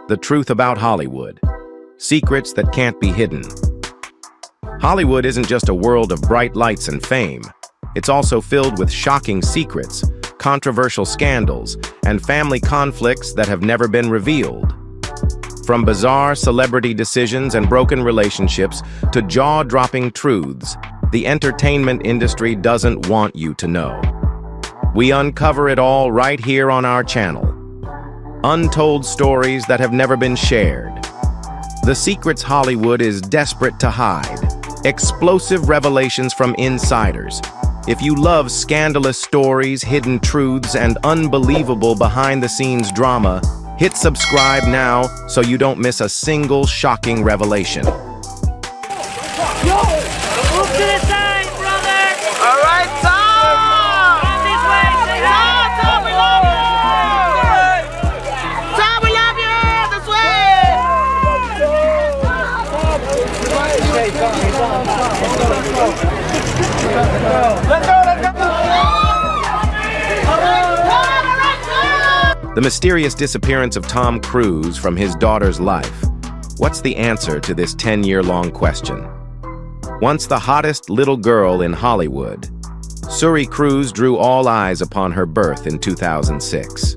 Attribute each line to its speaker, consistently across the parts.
Speaker 1: The truth about Hollywood. Secrets that can't be hidden. Hollywood isn't just a world of bright lights and fame. It's also filled with shocking secrets, controversial scandals, and family conflicts that have never been revealed. From bizarre celebrity decisions and broken relationships to jaw-dropping truths, the entertainment industry doesn't want you to know. We uncover it all right here on our channel. Untold stories that have never been shared. The secrets Hollywood is desperate to hide. Explosive revelations from insiders. If you love scandalous stories, hidden truths, and unbelievable behind-the-scenes drama, hit subscribe now so you don't miss a single shocking revelation.
Speaker 2: Move to the side, brother!
Speaker 3: All right, Tom!
Speaker 2: Come this way, say hi!
Speaker 3: Tom, we love you! Tom, we love you! This way! Let's go!
Speaker 1: The mysterious disappearance of Tom Cruise from his daughter's life. What's the answer to this 10-year-long question? Once the hottest little girl in Hollywood, Suri Cruise drew all eyes upon her birth in 2006.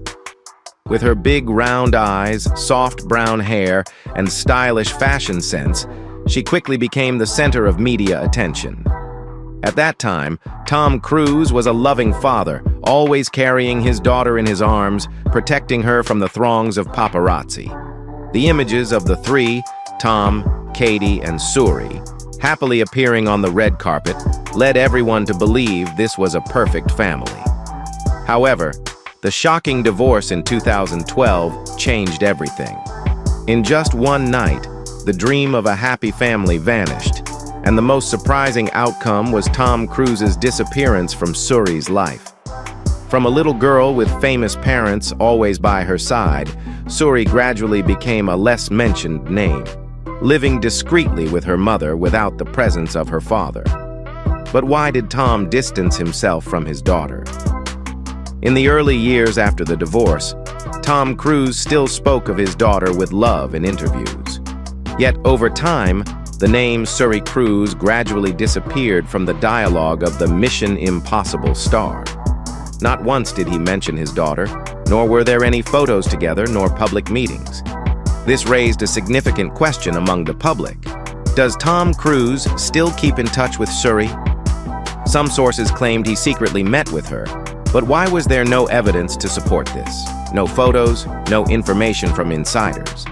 Speaker 1: With her big round eyes, soft brown hair, and stylish fashion sense, she quickly became the center of media attention. At that time, Tom Cruise was a loving father, always carrying his daughter in his arms, protecting her from the throngs of paparazzi. The images of the three, Tom, Katie, and Suri, happily appearing on the red carpet, led everyone to believe this was a perfect family. However, the shocking divorce in 2012 changed everything. In just one night, the dream of a happy family vanished, and the most surprising outcome was Tom Cruise's disappearance from Suri's life. From a little girl with famous parents always by her side, Suri gradually became a less mentioned name, living discreetly with her mother without the presence of her father. But why did Tom distance himself from his daughter? In the early years after the divorce, Tom Cruise still spoke of his daughter with love in interviews. Yet over time, the name Suri Cruise gradually disappeared from the dialogue of the Mission Impossible star. Not once did he mention his daughter, nor were there any photos together nor public meetings. This raised a significant question among the public. Does Tom Cruise still keep in touch with Suri? Some sources claimed he secretly met with her, but why was there no evidence to support this? No photos, no information from insiders.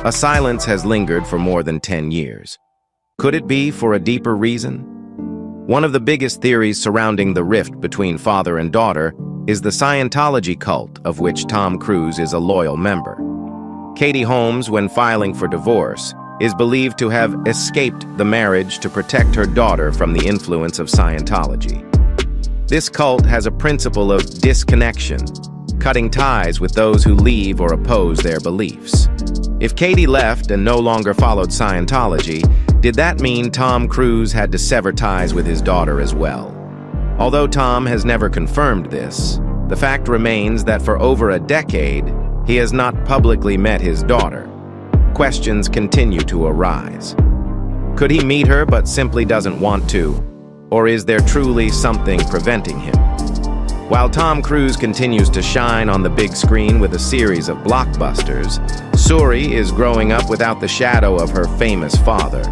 Speaker 1: A silence has lingered for more than 10 years. Could it be for a deeper reason? One of the biggest theories surrounding the rift between father and daughter is the Scientology cult, of which Tom Cruise is a loyal member. Katie Holmes, when filing for divorce, is believed to have escaped the marriage to protect her daughter from the influence of Scientology. This cult has a principle of disconnection, cutting ties with those who leave or oppose their beliefs. If Katie left and no longer followed Scientology, did that mean Tom Cruise had to sever ties with his daughter as well? Although Tom has never confirmed this, the fact remains that for over a decade, he has not publicly met his daughter. Questions continue to arise. Could he meet her but simply doesn't want to? Or is there truly something preventing him? While Tom Cruise continues to shine on the big screen with a series of blockbusters, Suri is growing up without the shadow of her famous father.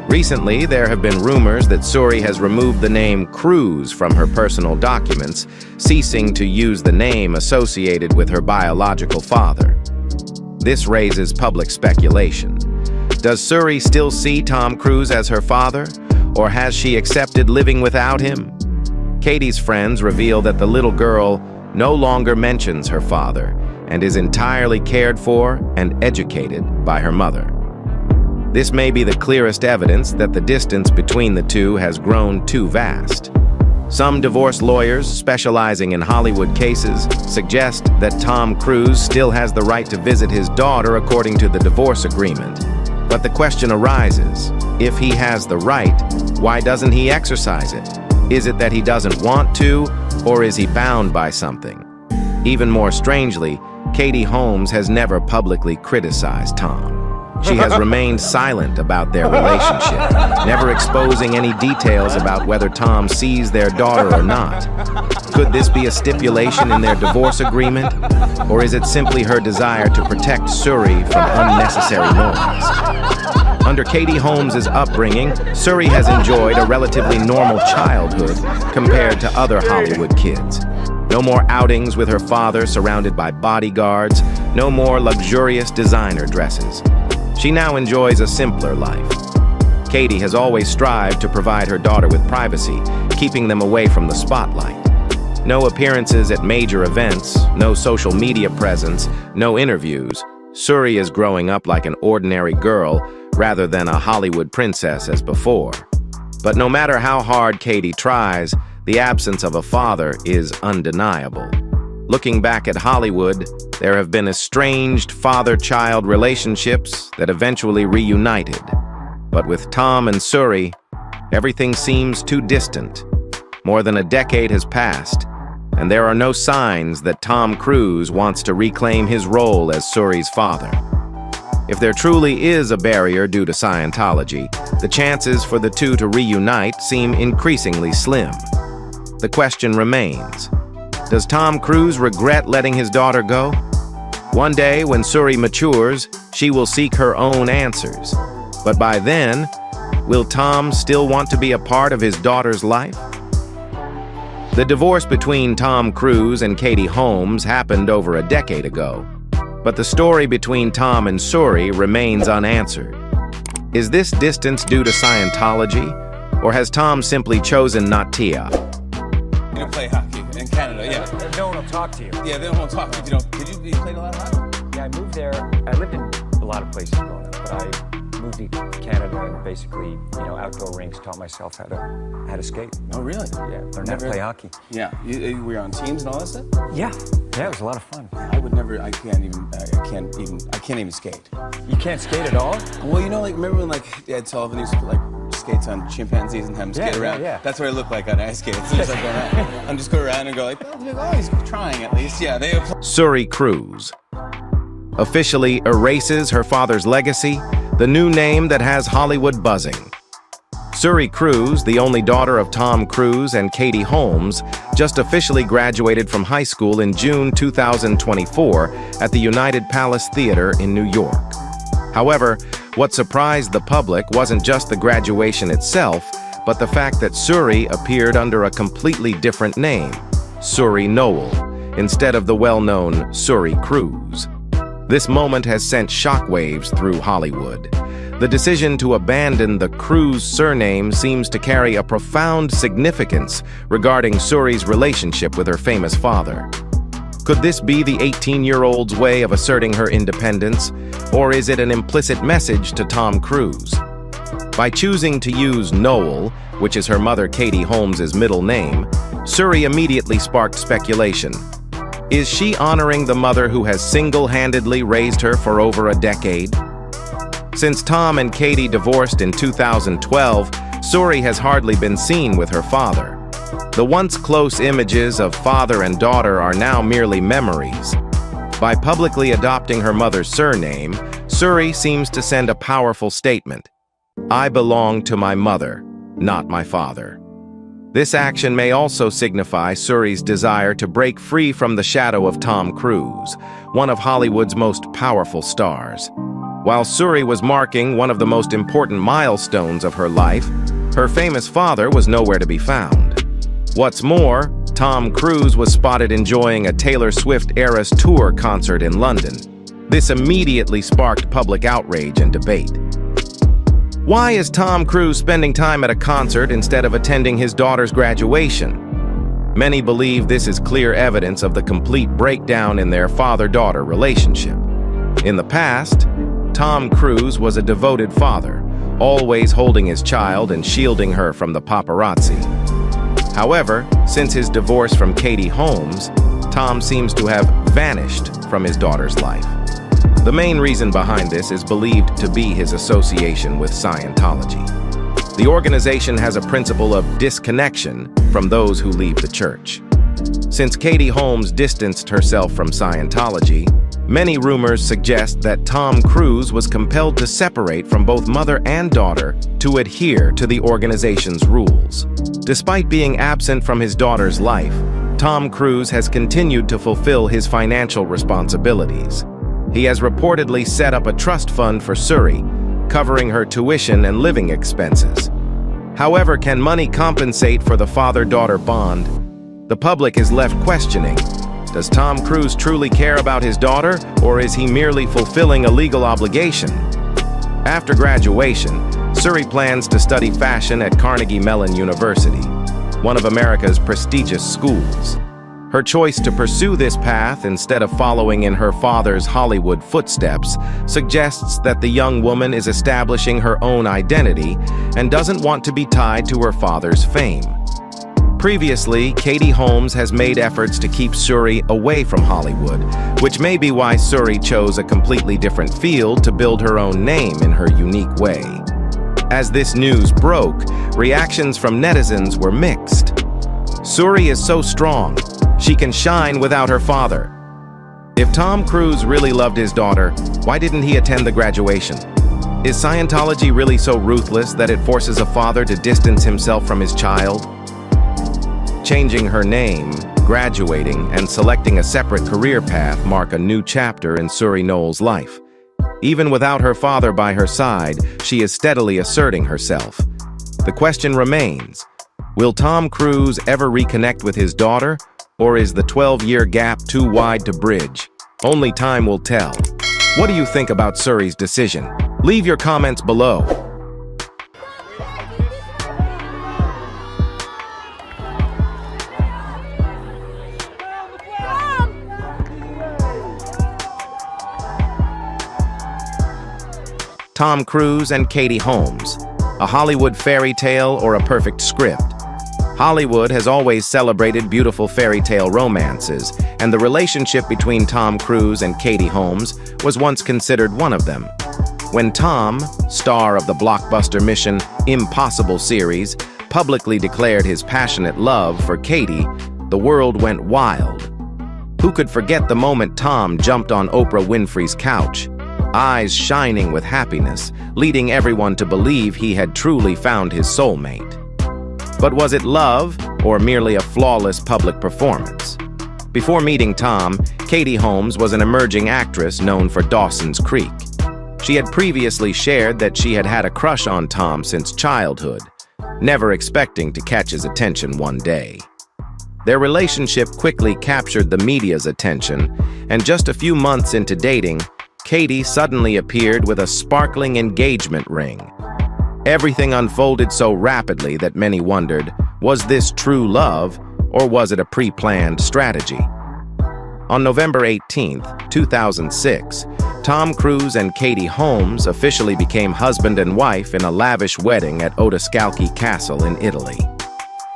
Speaker 1: Recently, there have been rumors that Suri has removed the name Cruise from her personal documents, ceasing to use the name associated with her biological father. This raises public speculation. Does Suri still see Tom Cruise as her father, or has she accepted living without him? Katie's friends reveal that the little girl no longer mentions her father and is entirely cared for and educated by her mother. This may be the clearest evidence that the distance between the two has grown too vast. Some divorce lawyers specializing in Hollywood cases suggest that Tom Cruise still has the right to visit his daughter according to the divorce agreement. But the question arises, if he has the right, why doesn't he exercise it? Is it that he doesn't want to, or is he bound by something? Even more strangely, Katie Holmes has never publicly criticized Tom. She has remained silent about their relationship, never exposing any details about whether Tom sees their daughter or not. Could this be a stipulation in their divorce agreement? Or is it simply her desire to protect Suri from unnecessary noise? Under Katie Holmes' upbringing, Suri has enjoyed a relatively normal childhood compared to other Hollywood kids. No more outings with her father surrounded by bodyguards, no more luxurious designer dresses. She now enjoys a simpler life. Katie has always strived to provide her daughter with privacy, keeping them away from the spotlight. No appearances at major events, no social media presence, no interviews. Suri is growing up like an ordinary girl rather than a Hollywood princess as before. But no matter how hard Katie tries, the absence of a father is undeniable. Looking back at Hollywood, there have been estranged father-child relationships that eventually reunited. But with Tom and Suri, everything seems too distant. More than a decade has passed, and there are no signs that Tom Cruise wants to reclaim his role as Suri's father. If there truly is a barrier due to Scientology, the chances for the two to reunite seem increasingly slim. The question remains, does Tom Cruise regret letting his daughter go? One day, when Suri matures, she will seek her own answers. But by then, will Tom still want to be a part of his daughter's life? The divorce between Tom Cruise and Katie Holmes happened over a decade ago, but the story between Tom and Suri remains unanswered. Is this distance due to Scientology, or has Tom simply chosen not to?
Speaker 4: You play hockey in Canada, yeah.
Speaker 5: No one will talk to you.
Speaker 4: Yeah, they don't want to talk to you. Did you play a lot of hockey?
Speaker 5: Yeah, I moved there. I lived in a lot of places growing up, but I moved to Canada and basically, outdoor rinks, taught myself how to skate.
Speaker 4: Oh, really?
Speaker 5: Yeah, learned how to play hockey.
Speaker 4: Yeah, you were on teams and all that stuff?
Speaker 5: Yeah, it was a lot of fun.
Speaker 4: I would never. I can't even skate.
Speaker 5: You can't skate at all?
Speaker 4: Well, remember when Ed Sullivan used to put skates on chimpanzees and have them skate around?
Speaker 5: Yeah.
Speaker 4: That's what I look like on ice skates. I'm just going around. I'm just going around and go oh, he's trying at least. Yeah, they.
Speaker 1: Suri Cruise officially erases her father's legacy, the new name that has Hollywood buzzing. Suri Cruise, the only daughter of Tom Cruise and Katie Holmes, just officially graduated from high school in June 2024 at the United Palace Theater in New York. However, what surprised the public wasn't just the graduation itself, but the fact that Suri appeared under a completely different name, Suri Noel, instead of the well-known Suri Cruise. This moment has sent shockwaves through Hollywood. The decision to abandon the Cruise surname seems to carry a profound significance regarding Suri's relationship with her famous father. Could this be the 18-year-old's way of asserting her independence, or is it an implicit message to Tom Cruise? By choosing to use Noel, which is her mother Katie Holmes' middle name, Suri immediately sparked speculation. Is she honoring the mother who has single-handedly raised her for over a decade? Since Tom and Katie divorced in 2012, Suri has hardly been seen with her father. The once close images of father and daughter are now merely memories. By publicly adopting her mother's surname, Suri seems to send a powerful statement. I belong to my mother, not my father. This action may also signify Suri's desire to break free from the shadow of Tom Cruise, one of Hollywood's most powerful stars. While Suri was marking one of the most important milestones of her life, her famous father was nowhere to be found. What's more, Tom Cruise was spotted enjoying a Taylor Swift Eras Tour concert in London. This immediately sparked public outrage and debate. Why is Tom Cruise spending time at a concert instead of attending his daughter's graduation? Many believe this is clear evidence of the complete breakdown in their father-daughter relationship. In the past, Tom Cruise was a devoted father, always holding his child and shielding her from the paparazzi. However, since his divorce from Katie Holmes, Tom seems to have vanished from his daughter's life. The main reason behind this is believed to be his association with Scientology. The organization has a principle of disconnection from those who leave the church. Since Katie Holmes distanced herself from Scientology, many rumors suggest that Tom Cruise was compelled to separate from both mother and daughter to adhere to the organization's rules. Despite being absent from his daughter's life, Tom Cruise has continued to fulfill his financial responsibilities. He has reportedly set up a trust fund for Suri, covering her tuition and living expenses. However, can money compensate for the father-daughter bond? The public is left questioning, does Tom Cruise truly care about his daughter, or is he merely fulfilling a legal obligation? After graduation, Suri plans to study fashion at Carnegie Mellon University, one of America's prestigious schools. Her choice to pursue this path instead of following in her father's Hollywood footsteps suggests that the young woman is establishing her own identity and doesn't want to be tied to her father's fame. Previously, Katie Holmes has made efforts to keep Suri away from Hollywood, which may be why Suri chose a completely different field to build her own name in her unique way. As this news broke, reactions from netizens were mixed. Suri is so strong, she can shine without her father. If Tom Cruise really loved his daughter, why didn't he attend the graduation? Is Scientology really so ruthless that it forces a father to distance himself from his child? Changing her name, graduating, and selecting a separate career path mark a new chapter in Suri Knowles' life. Even without her father by her side, she is steadily asserting herself. The question remains, will Tom Cruise ever reconnect with his daughter, or is the 12-year gap too wide to bridge? Only time will tell. What do you think about Suri's decision? Leave your comments below. Tom Cruise and Katie Holmes, a Hollywood fairy tale or a perfect script? Hollywood has always celebrated beautiful fairy tale romances, and the relationship between Tom Cruise and Katie Holmes was once considered one of them. When Tom, star of the blockbuster Mission Impossible series, publicly declared his passionate love for Katie, the world went wild. Who could forget the moment Tom jumped on Oprah Winfrey's couch, eyes shining with happiness, leading everyone to believe he had truly found his soulmate? But was it love, or merely a flawless public performance? Before meeting Tom, Katie Holmes was an emerging actress known for Dawson's Creek. She had previously shared that she had had a crush on Tom since childhood, never expecting to catch his attention one day. Their relationship quickly captured the media's attention, and just a few months into dating, Katie suddenly appeared with a sparkling engagement ring. Everything unfolded so rapidly that many wondered, was this true love, or was it a pre-planned strategy? On November 18, 2006, Tom Cruise and Katie Holmes officially became husband and wife in a lavish wedding at Odescalchi Castle in Italy.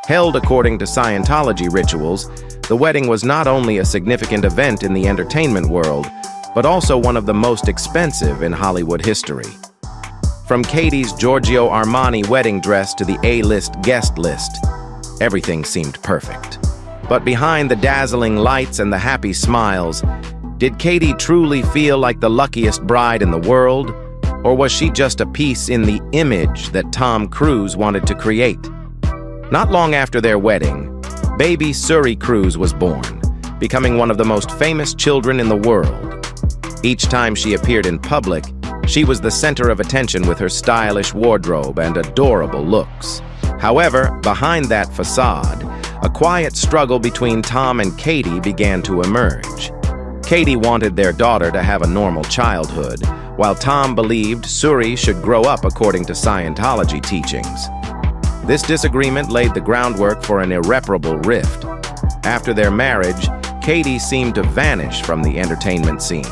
Speaker 1: Held according to Scientology rituals, the wedding was not only a significant event in the entertainment world, but also one of the most expensive in Hollywood history. From Katie's Giorgio Armani wedding dress to the A-list guest list, everything seemed perfect. But behind the dazzling lights and the happy smiles, did Katie truly feel like the luckiest bride in the world? Or was she just a piece in the image that Tom Cruise wanted to create? Not long after their wedding, baby Suri Cruise was born, becoming one of the most famous children in the world. Each time she appeared in public, she was the center of attention with her stylish wardrobe and adorable looks. However, behind that facade, a quiet struggle between Tom and Katie began to emerge. Katie wanted their daughter to have a normal childhood, while Tom believed Suri should grow up according to Scientology teachings. This disagreement laid the groundwork for an irreparable rift. After their marriage, Katie seemed to vanish from the entertainment scene.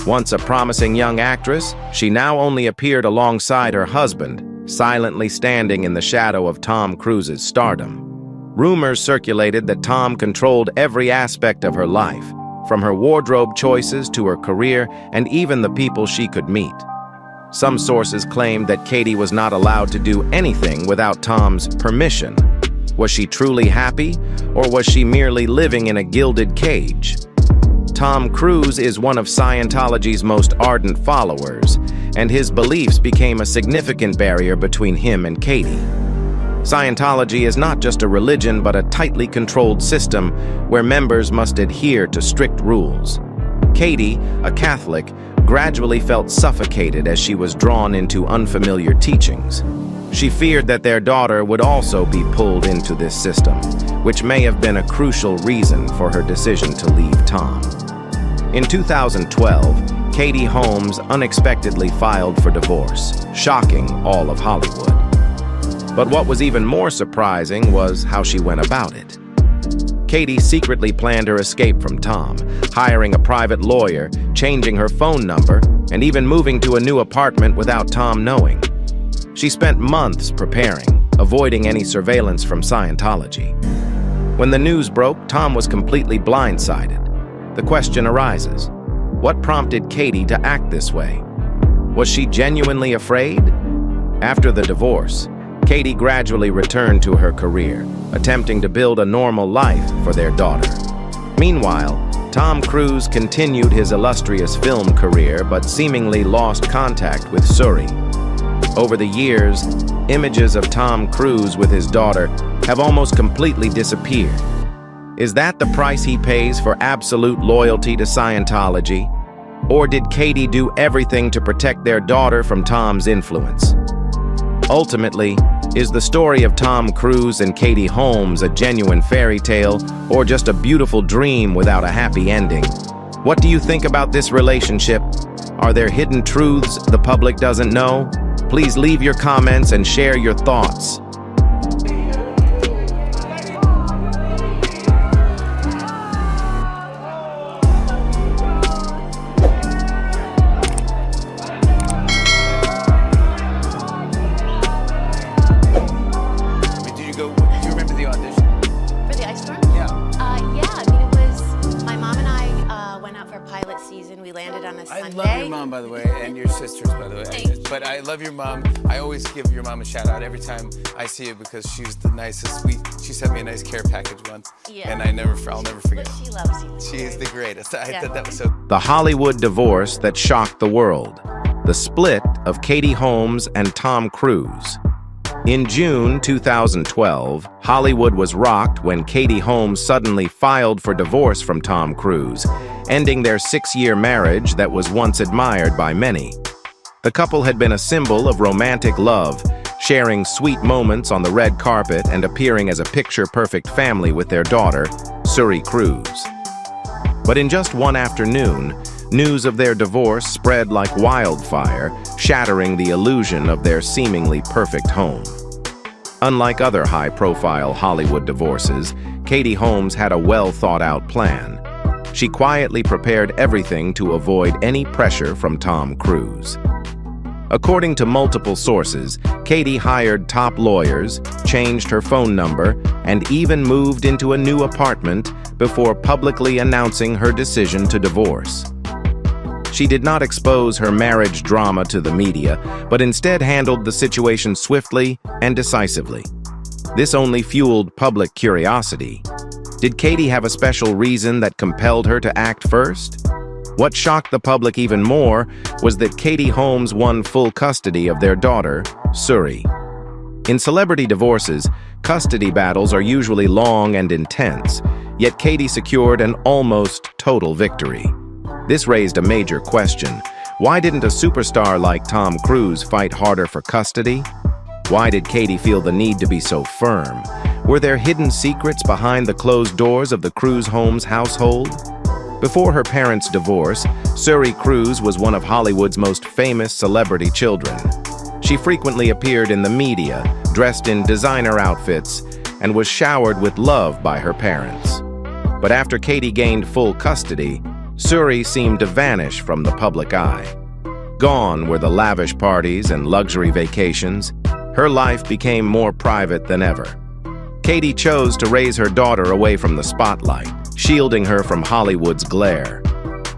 Speaker 1: Once a promising young actress, she now only appeared alongside her husband, silently standing in the shadow of Tom Cruise's stardom. Rumors circulated that Tom controlled every aspect of her life, from her wardrobe choices to her career and even the people she could meet. Some sources claimed that Katie was not allowed to do anything without Tom's permission. Was she truly happy, or was she merely living in a gilded cage? Tom Cruise is one of Scientology's most ardent followers, and his beliefs became a significant barrier between him and Katie. Scientology is not just a religion but a tightly controlled system where members must adhere to strict rules. Katie, a Catholic, gradually felt suffocated as she was drawn into unfamiliar teachings. She feared that their daughter would also be pulled into this system, which may have been a crucial reason for her decision to leave Tom. In 2012, Katie Holmes unexpectedly filed for divorce, shocking all of Hollywood. But what was even more surprising was how she went about it. Katie secretly planned her escape from Tom, hiring a private lawyer, changing her phone number, and even moving to a new apartment without Tom knowing. She spent months preparing, avoiding any surveillance from Scientology. When the news broke, Tom was completely blindsided. The question arises, what prompted Katie to act this way? Was she genuinely afraid? After the divorce, Katie gradually returned to her career, attempting to build a normal life for their daughter. Meanwhile, Tom Cruise continued his illustrious film career but seemingly lost contact with Suri. Over the years, images of Tom Cruise with his daughter have almost completely disappeared. Is that the price he pays for absolute loyalty to Scientology? Or did Katie do everything to protect their daughter from Tom's influence? Ultimately, is the story of Tom Cruise and Katie Holmes a genuine fairy tale or just a beautiful dream without a happy ending? What do you think about this relationship? Are there hidden truths the public doesn't know? Please leave your comments and share your thoughts.
Speaker 4: I love your mom, by the way, and your sisters, by the way. But I love your mom. I always give your mom a shout out every time I see you because she's the nicest. She sent me a nice care package once, and I'll never forget.
Speaker 6: But she loves you.
Speaker 4: She is the greatest. I thought that was so.
Speaker 1: The Hollywood divorce that shocked the world. The split of Katie Holmes and Tom Cruise. In June 2012, Hollywood was rocked when Katie Holmes suddenly filed for divorce from Tom Cruise, ending their 6-year marriage that was once admired by many. The couple had been a symbol of romantic love, sharing sweet moments on the red carpet and appearing as a picture-perfect family with their daughter, Suri Cruise. But in just one afternoon, news of their divorce spread like wildfire, shattering the illusion of their seemingly perfect home. Unlike other high-profile Hollywood divorces, Katie Holmes had a well-thought-out plan. She quietly prepared everything to avoid any pressure from Tom Cruise. According to multiple sources, Katie hired top lawyers, changed her phone number, and even moved into a new apartment before publicly announcing her decision to divorce. She did not expose her marriage drama to the media, but instead handled the situation swiftly and decisively. This only fueled public curiosity. Did Katie have a special reason that compelled her to act first? What shocked the public even more was that Katie Holmes won full custody of their daughter, Suri. In celebrity divorces, custody battles are usually long and intense, yet Katie secured an almost total victory. This raised a major question. Why didn't a superstar like Tom Cruise fight harder for custody? Why did Katie feel the need to be so firm? Were there hidden secrets behind the closed doors of the Cruise Holmes household? Before her parents' divorce, Suri Cruise was one of Hollywood's most famous celebrity children. She frequently appeared in the media, dressed in designer outfits, and was showered with love by her parents. But after Katie gained full custody, Suri seemed to vanish from the public eye. Gone were the lavish parties and luxury vacations. Her life became more private than ever. Katie chose to raise her daughter away from the spotlight, shielding her from Hollywood's glare.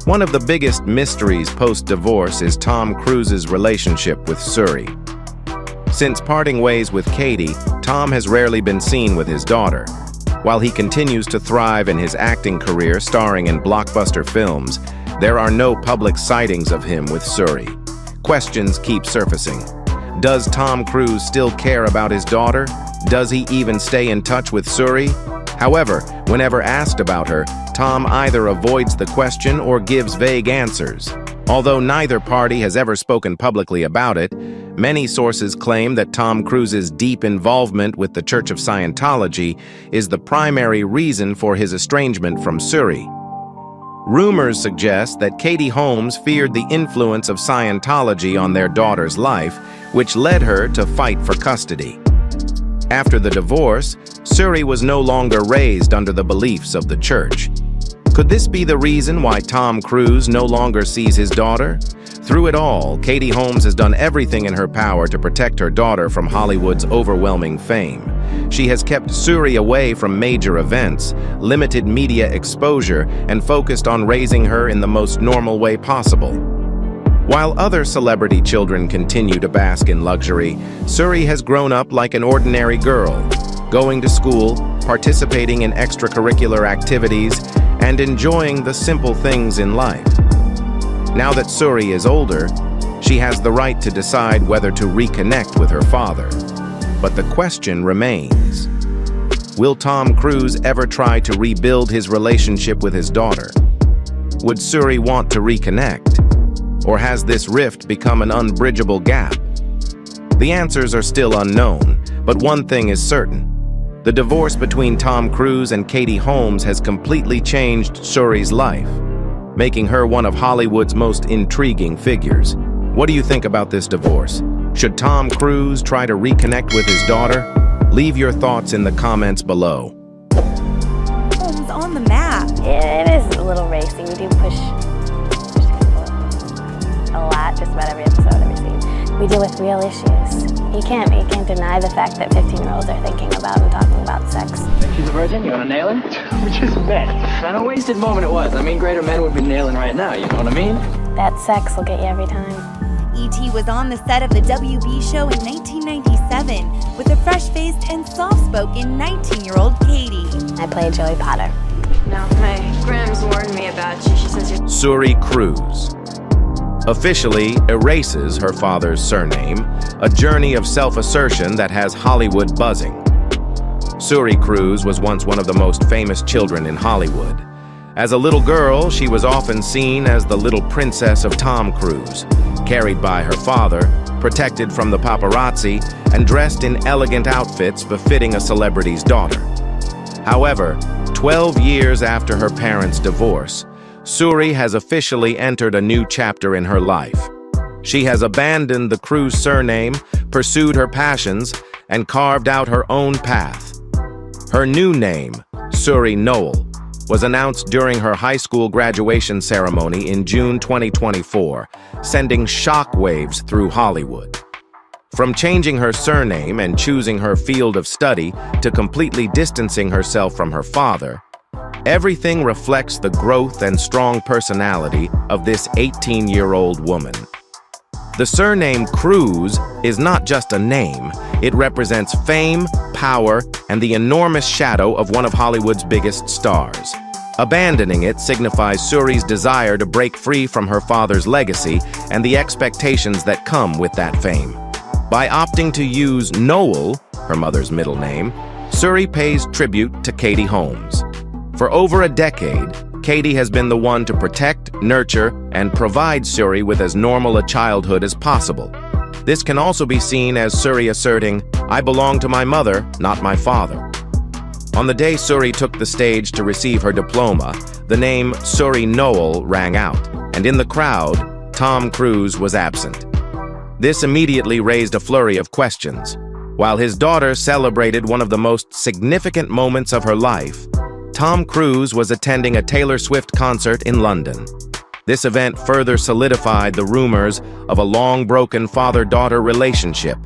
Speaker 1: One of the biggest mysteries post-divorce is Tom Cruise's relationship with Suri. Since parting ways with Katie, Tom has rarely been seen with his daughter. While he continues to thrive in his acting career starring in blockbuster films, there are no public sightings of him with Suri. Questions keep surfacing. Does Tom Cruise still care about his daughter? Does he even stay in touch with Suri? However, whenever asked about her, Tom either avoids the question or gives vague answers. Although neither party has ever spoken publicly about it, many sources claim that Tom Cruise's deep involvement with the Church of Scientology is the primary reason for his estrangement from Suri. Rumors suggest that Katie Holmes feared the influence of Scientology on their daughter's life, which led her to fight for custody. After the divorce, Suri was no longer raised under the beliefs of the church. Could this be the reason why Tom Cruise no longer sees his daughter? Through it all, Katie Holmes has done everything in her power to protect her daughter from Hollywood's overwhelming fame. She has kept Suri away from major events, limited media exposure, and focused on raising her in the most normal way possible. While other celebrity children continue to bask in luxury, Suri has grown up like an ordinary girl, going to school, participating in extracurricular activities, and enjoying the simple things in life. Now that Suri is older, she has the right to decide whether to reconnect with her father. But the question remains, will Tom Cruise ever try to rebuild his relationship with his daughter? Would Suri want to reconnect? Or has this rift become an unbridgeable gap? The answers are still unknown, but one thing is certain. The divorce between Tom Cruise and Katie Holmes has completely changed Suri's life, making her one of Hollywood's most intriguing figures. What do you think about this divorce? Should Tom Cruise try to reconnect with his daughter? Leave your thoughts in the comments below.
Speaker 6: Holmes on the map.
Speaker 7: It is a little racy. We do push people a lot, just about every episode, every scene. We deal with real issues. You can't deny the fact that 15-year-olds are thinking about and talking about sex.
Speaker 8: She's a virgin, you wanna nail her? We just met. And a wasted moment it was. I mean, greater men would be nailing right now, you know what I mean?
Speaker 7: That sex will get you every time.
Speaker 6: E.T. was on the set of the WB show in 1997 with a fresh-faced and soft-spoken 19-year-old Katie.
Speaker 7: I played Joey Potter.
Speaker 9: No, my Grams warned me about you. She says you're...
Speaker 1: Suri Cruise officially erases her father's surname, a journey of self-assertion that has Hollywood buzzing. Suri Cruise was once one of the most famous children in Hollywood. As a little girl, she was often seen as the little princess of Tom Cruise, carried by her father, protected from the paparazzi, and dressed in elegant outfits befitting a celebrity's daughter. However, 12 years after her parents' divorce, Suri has officially entered a new chapter in her life. She has abandoned the Cruise surname, pursued her passions, and carved out her own path. Her new name, Suri Noel, was announced during her high school graduation ceremony in June 2024, sending shockwaves through Hollywood. From changing her surname and choosing her field of study to completely distancing herself from her father, everything reflects the growth and strong personality of this 18-year-old woman. The surname Cruise is not just a name, it represents fame, power, and the enormous shadow of one of Hollywood's biggest stars. Abandoning it signifies Suri's desire to break free from her father's legacy and the expectations that come with that fame. By opting to use Noel, her mother's middle name, Suri pays tribute to Katie Holmes. For over a decade, Katie has been the one to protect, nurture, and provide Suri with as normal a childhood as possible. This can also be seen as Suri asserting, "I belong to my mother, not my father." On the day Suri took the stage to receive her diploma, the name Suri Noel rang out, and in the crowd, Tom Cruise was absent. This immediately raised a flurry of questions. While his daughter celebrated one of the most significant moments of her life, Tom Cruise was attending a Taylor Swift concert in London. This event further solidified the rumors of a long-broken father-daughter relationship.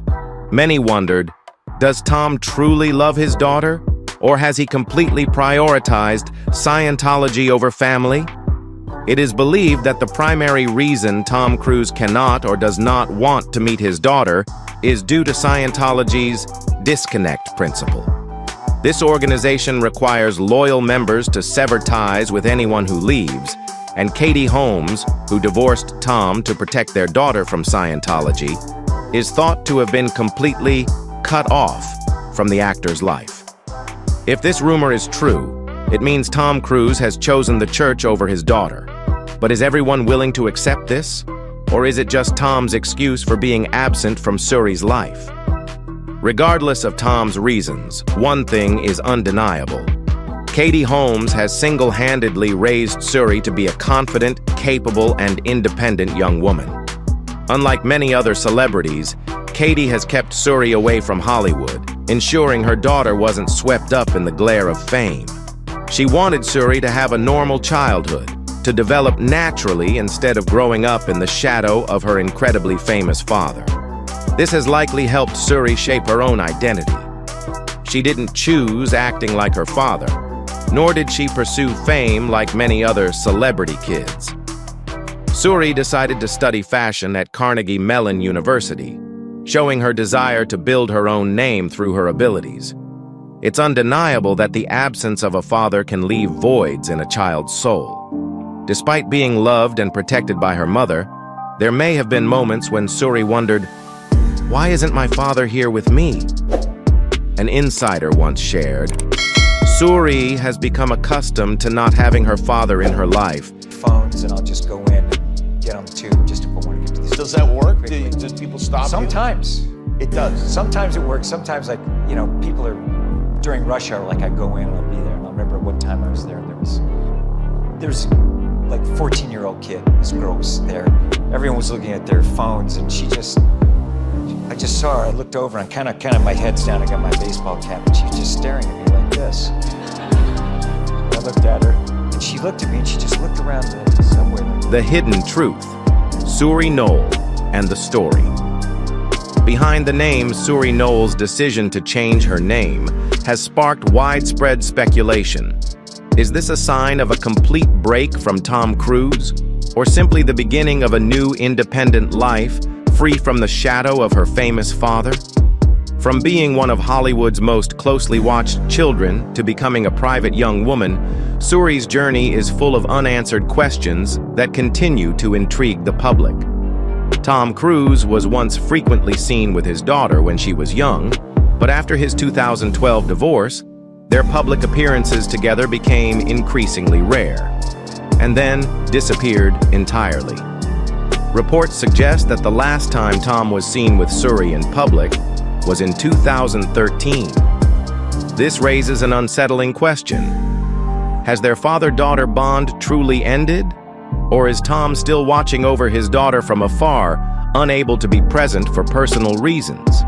Speaker 1: Many wondered, does Tom truly love his daughter, or has he completely prioritized Scientology over family? It is believed that the primary reason Tom Cruise cannot or does not want to meet his daughter is due to Scientology's disconnect principle. This organization requires loyal members to sever ties with anyone who leaves, and Katie Holmes, who divorced Tom to protect their daughter from Scientology, is thought to have been completely cut off from the actor's life. If this rumor is true, it means Tom Cruise has chosen the church over his daughter. But is everyone willing to accept this? Or is it just Tom's excuse for being absent from Suri's life? Regardless of Tom's reasons, one thing is undeniable. Katie Holmes has single-handedly raised Suri to be a confident, capable, and independent young woman. Unlike many other celebrities, Katie has kept Suri away from Hollywood, ensuring her daughter wasn't swept up in the glare of fame. She wanted Suri to have a normal childhood, to develop naturally instead of growing up in the shadow of her incredibly famous father. This has likely helped Suri shape her own identity. She didn't choose acting like her father, nor did she pursue fame like many other celebrity kids. Suri decided to study fashion at Carnegie Mellon University, showing her desire to build her own name through her abilities. It's undeniable that the absence of a father can leave voids in a child's soul. Despite being loved and protected by her mother, there may have been moments when Suri wondered, "Why isn't my father here with me?" An insider once shared, Suri has become accustomed to not having her father in her life.
Speaker 5: Phones, and I'll just go in and get on the tube just to put one.
Speaker 10: Does that work? Does people stop
Speaker 5: Sometimes.
Speaker 10: It does.
Speaker 5: Sometimes it works. Sometimes, like, people are, during rush hour, like, I go in and I'll be there, and I'll remember what time I was there. There's like 14-year-old kid, this girl was there. Everyone was looking at their phones, and I just saw her. I looked over, and kind of my head's down. I got my baseball cap, and she was just staring at me like this. I looked at her, and she looked at me, and she just looked around the subway.
Speaker 1: The Hidden Truth, Suri Knoll, and the story. Behind the name, Suri Knoll's decision to change her name has sparked widespread speculation. Is this a sign of a complete break from Tom Cruise, or simply the beginning of a new independent life, free from the shadow of her famous father? From being one of Hollywood's most closely watched children to becoming a private young woman, Suri's journey is full of unanswered questions that continue to intrigue the public. Tom Cruise was once frequently seen with his daughter when she was young, but after his 2012 divorce, their public appearances together became increasingly rare, and then disappeared entirely. Reports suggest that the last time Tom was seen with Suri in public was in 2013. This raises an unsettling question. Has their father-daughter bond truly ended? Or is Tom still watching over his daughter from afar, unable to be present for personal reasons?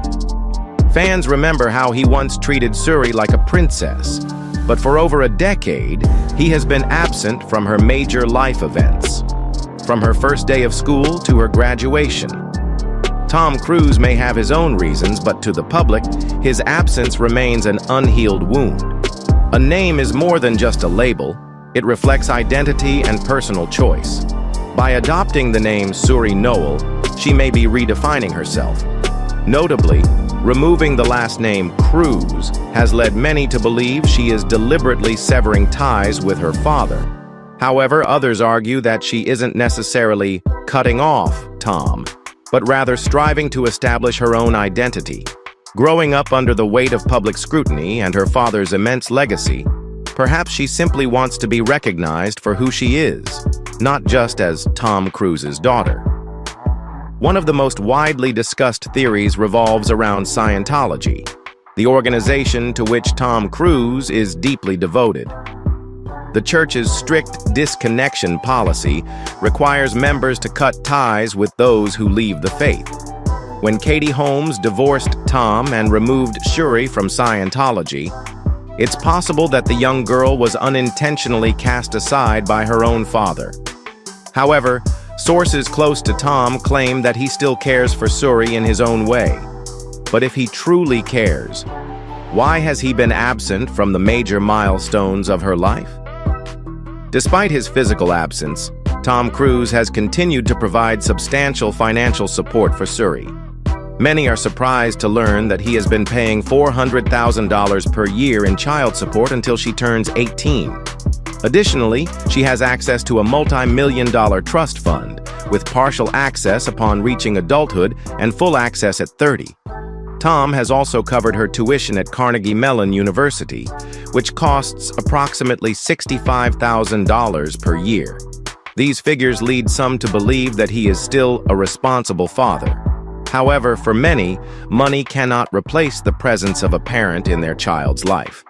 Speaker 1: Fans remember how he once treated Suri like a princess, but for over a decade, he has been absent from her major life events, from her first day of school to her graduation. Tom Cruise may have his own reasons, but to the public, his absence remains an unhealed wound. A name is more than just a label. It reflects identity and personal choice. By adopting the name Suri Knoll, she may be redefining herself. Notably, removing the last name Cruise has led many to believe she is deliberately severing ties with her father. However, others argue that she isn't necessarily cutting off Tom, but rather striving to establish her own identity. Growing up under the weight of public scrutiny and her father's immense legacy, perhaps she simply wants to be recognized for who she is, not just as Tom Cruise's daughter. One of the most widely discussed theories revolves around Scientology, the organization to which Tom Cruise is deeply devoted. The church's strict disconnection policy requires members to cut ties with those who leave the faith. When Katie Holmes divorced Tom and removed Suri from Scientology, it's possible that the young girl was unintentionally cast aside by her own father. However, sources close to Tom claim that he still cares for Suri in his own way. But if he truly cares, why has he been absent from the major milestones of her life? Despite his physical absence, Tom Cruise has continued to provide substantial financial support for Suri. Many are surprised to learn that he has been paying $400,000 per year in child support until she turns 18. Additionally, she has access to a multi-million-dollar trust fund, with partial access upon reaching adulthood and full access at 30. Tom has also covered her tuition at Carnegie Mellon University, which costs approximately $65,000 per year. These figures lead some to believe that he is still a responsible father. However, for many, money cannot replace the presence of a parent in their child's life.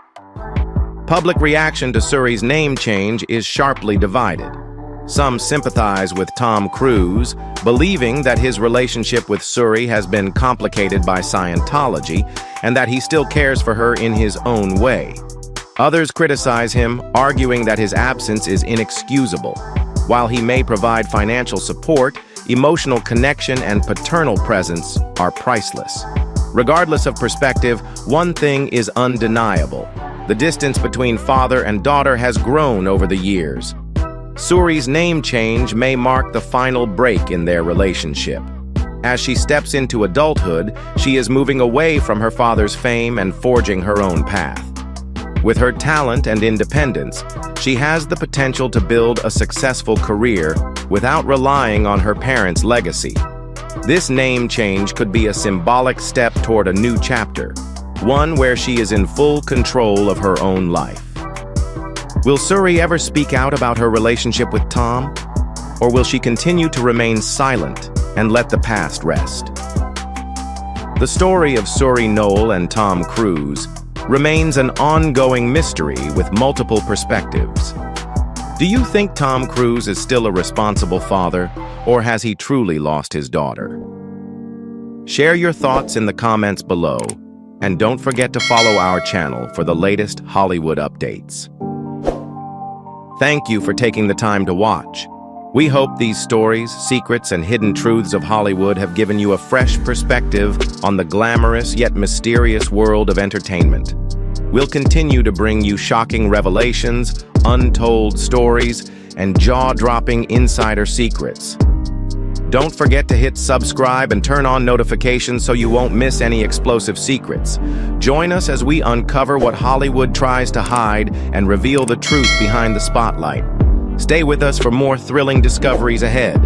Speaker 1: Public reaction to Suri's name change is sharply divided. Some sympathize with Tom Cruise, believing that his relationship with Suri has been complicated by Scientology and that he still cares for her in his own way. Others criticize him, arguing that his absence is inexcusable. While he may provide financial support, emotional connection and paternal presence are priceless. Regardless of perspective, one thing is undeniable. The distance between father and daughter has grown over the years. Suri's name change may mark the final break in their relationship. As she steps into adulthood, she is moving away from her father's fame and forging her own path. With her talent and independence, she has the potential to build a successful career without relying on her parents' legacy. This name change could be a symbolic step toward a new chapter, one where she is in full control of her own life. Will Suri ever speak out about her relationship with Tom? Or will she continue to remain silent and let the past rest? The story of Suri Knoll and Tom Cruise remains an ongoing mystery with multiple perspectives. Do you think Tom Cruise is still a responsible father, or has he truly lost his daughter? Share your thoughts in the comments below, and don't forget to follow our channel for the latest Hollywood updates. Thank you for taking the time to watch. We hope these stories, secrets, and hidden truths of Hollywood have given you a fresh perspective on the glamorous yet mysterious world of entertainment. We'll continue to bring you shocking revelations, untold stories, and jaw-dropping insider secrets. Don't forget to hit subscribe and turn on notifications so you won't miss any explosive secrets. Join us as we uncover what Hollywood tries to hide and reveal the truth behind the spotlight. Stay with us for more thrilling discoveries ahead.